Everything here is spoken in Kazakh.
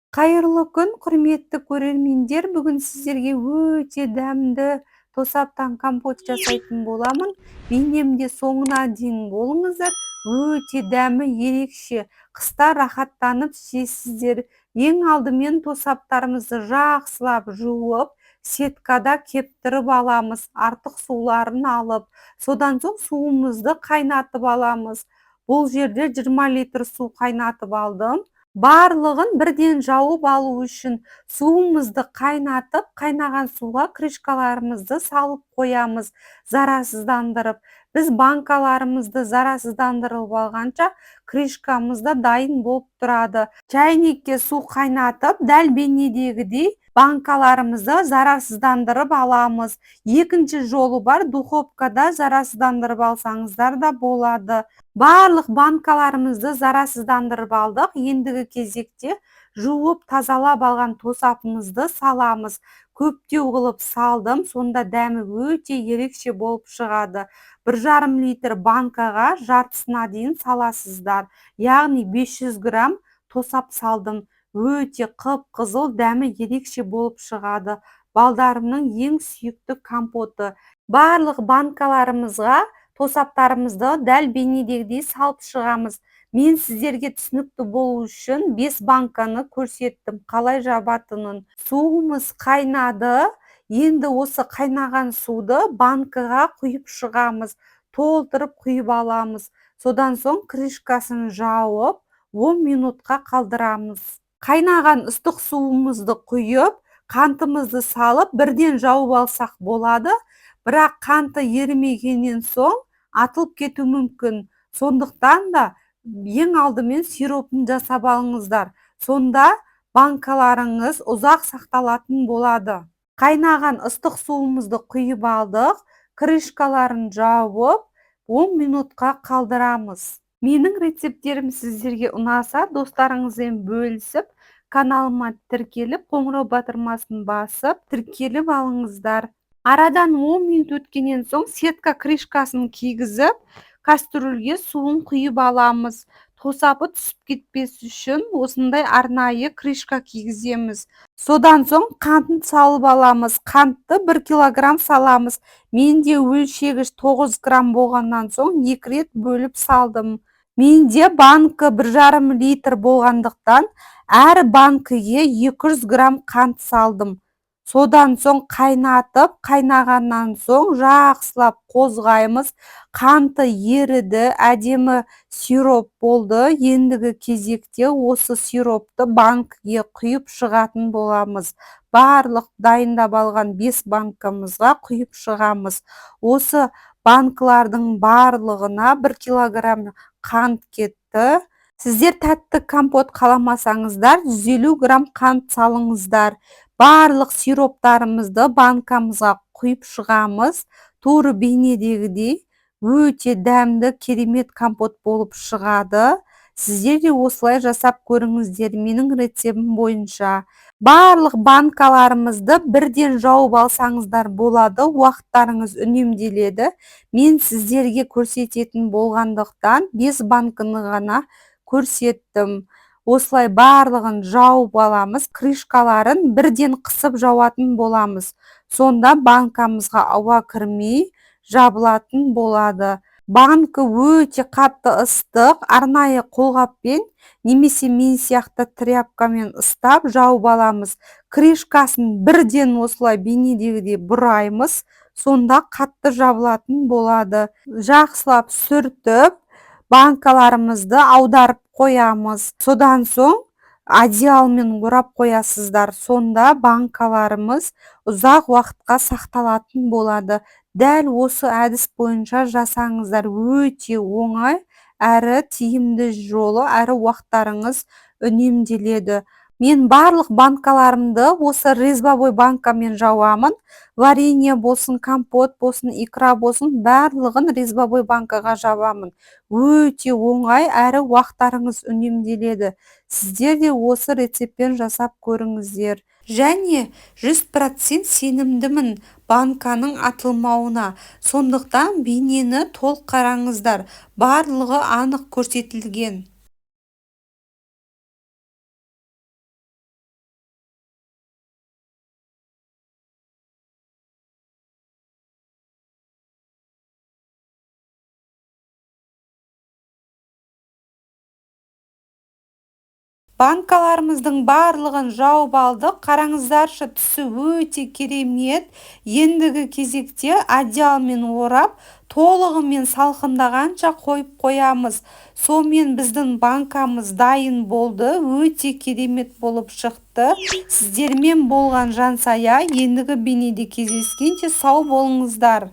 Қайырлы күн, құрметті көрермендер. Бүгін сіздерге өте дәмді тосаттан компот жасайтын боламын. Бейнемде соңына дейін болыңыздар. Өте дәмі ерекше. Қыста рахаттанып жейсіздер. Ең алдымен тосаттарымызды жақсылап жуып, сеткада кептіріп аламыз. Артық суларын алып, содан соң суымызды қайнатып аламыз. Бұл жерде 20 литр су қайнатып алдым. Барлығын бірден жауып алу үшін суымызды қайнатып, қайнаған суға крышкаларымызды салып қоямыз, зарарсыздандырып. Біз банкаларымызды зарарсыздандырып алғанша крышкамыз да дайын болып тұрады. Чайникке су қайнатып, дәл бейнедегідей банкаларымызды зарарсыздандырып аламыз. Екінші жолы бар, духовкада зарарсыздандырып алсаңыздар да болады. Барлық банкаларымызды зарарсыздандырып алдық. Ендігі кезекте жуып тазалап алған тосапымызды саламыз. Көптеу қылып салдым, сонда дәмі өте ерекше болып шығады. 1,5 литр банкаға жартысына дейін саласыздар. Яғни 500 грамм тосап салдым. Өте қып-қызыл, дәмі ерекше болып шығады. Балдарымның ең сүйікті компоты. Барлық банкаларымызға тосаптарымызды дәл бейнедегідей салып шығамыз. Мен сіздерге түсінікті болу үшін 5 банканы көрсеттім, қалай жабатынын. Суымыз қайнады. Енді осы қайнаған суды банкаға құйып шығамыз. Толтырып құйып аламыз. Содан соң крышкасын жауып, 10 минутқа қалдырамыз. Қайнаған ыстық суымызды құйып, қантымызды салып, бірден жауып алсақ болады. Бірақ қанты ерімегеннен соң атылып кету мүмкін. Сондықтан да ең алдымен сиропын жасап алыңыздар. Сонда банкаларыңыз ұзақ сақталатын болады. Қайнаған ыстық суымызды құйып алдық. Крышкаларын жауып, 10 минутқа қалдырамыз. Менің рецепттерім сіздерге ұнаса, достарыңызбен бөлісіп, каналыма тіркеліп, қоңырау батырмасын басып, тіркеліп алыңыздар. Арадан 10 минут өткеннен соң сетка крышкасын кигізіп, кастрюльге суын құйып аламыз. Тосапы түсіп кетпес үшін осындай арнайы крышка кигіземіз. Содан соң қантын салып аламыз. Қантты 1 килограмм саламыз. Менде өлшегіш 9 грамм болғаннан соң 2 рет бөліп салдым. Менде банкі 1,5 литр болғандықтан әр банкіге 200 грамм қант салдым. Содан соң қайнатып, қайнағаннан соң жақсылап қозғаймыз. Қанты еріді, әдемі сироп болды. Ендігі кезекте осы сиропты банкіге құйып шығатын боламыз. Барлық дайындап алған 5 банкамызға құйып шығамыз. Осы банкылардың барлығына 1 килограмм қант кетті. Сіздер тәтті компот қаламасаңыздар, 150 грамм қант салыңыздар. Барлық сироптарымызды банкамызға құйып шығамыз. Тура бейнедегідей өте дәмді, керемет компот болып шығады. Сіздер де осылай жасап көріңіздер, менің рецептім бойынша. Барлық банкаларымызды бірден жауып алсаңыздар болады, уақыттарыңыз үнемделеді. Мен сіздерге көрсететін болғандықтан 5 банканы ғана көрсеттім. Осылай барлығын жауып аламыз. Крышкаларын бірден қысып жауатын боламыз. Сонда банкамызға ауа кірмей жабылатын болады. Банкі өте қатты ыстық, арнайы қолғаппен немесе мен сияқты тряпкамен ұстап жауып аламыз. Крышкасын бірден осылай бейнедегідей бұраймыз. Сонда қатты жабылатын болады. Жақсылап сүртіп, банкаларымызды аударып қоямыз. Содан соң одеялмен орап қоясыздар. Сонда банкаларымыз ұзақ уақытқа сақталатын болады. Дәл осы әдіс бойынша жасаңыздар. Өте оңай, әрі тиімді жолы, әрі уақыттарыңыз үнемделеді. Мен барлық банкаларымды осы резьбовой банкамен жауамын. Варенье болсын, компот болсын, икра болсын, барлығын резьбовой банкаға жабамын. Өте оңай, әрі уақыттарыңыз үнемделеді. Сіздер де осы рецептпен жасап көріңіздер. Және 100% сенімдімін банканың атылмауына. Сондықтан бейнені толық қараңыздар. Барлығы анық көрсетілген. Банкаларымыздың барлығын жауып алдық. Қараңыздаршы, түсі өте керемет. Ендігі кезекте одеялмен орап, толығымен салқындағанша қойып қоямыз. Сонымен біздің банкамыз дайын болды. Өте керемет болып шықты. Сіздермен болған Жансая. Ендігі бейнеде кездескенше сау болыңыздар.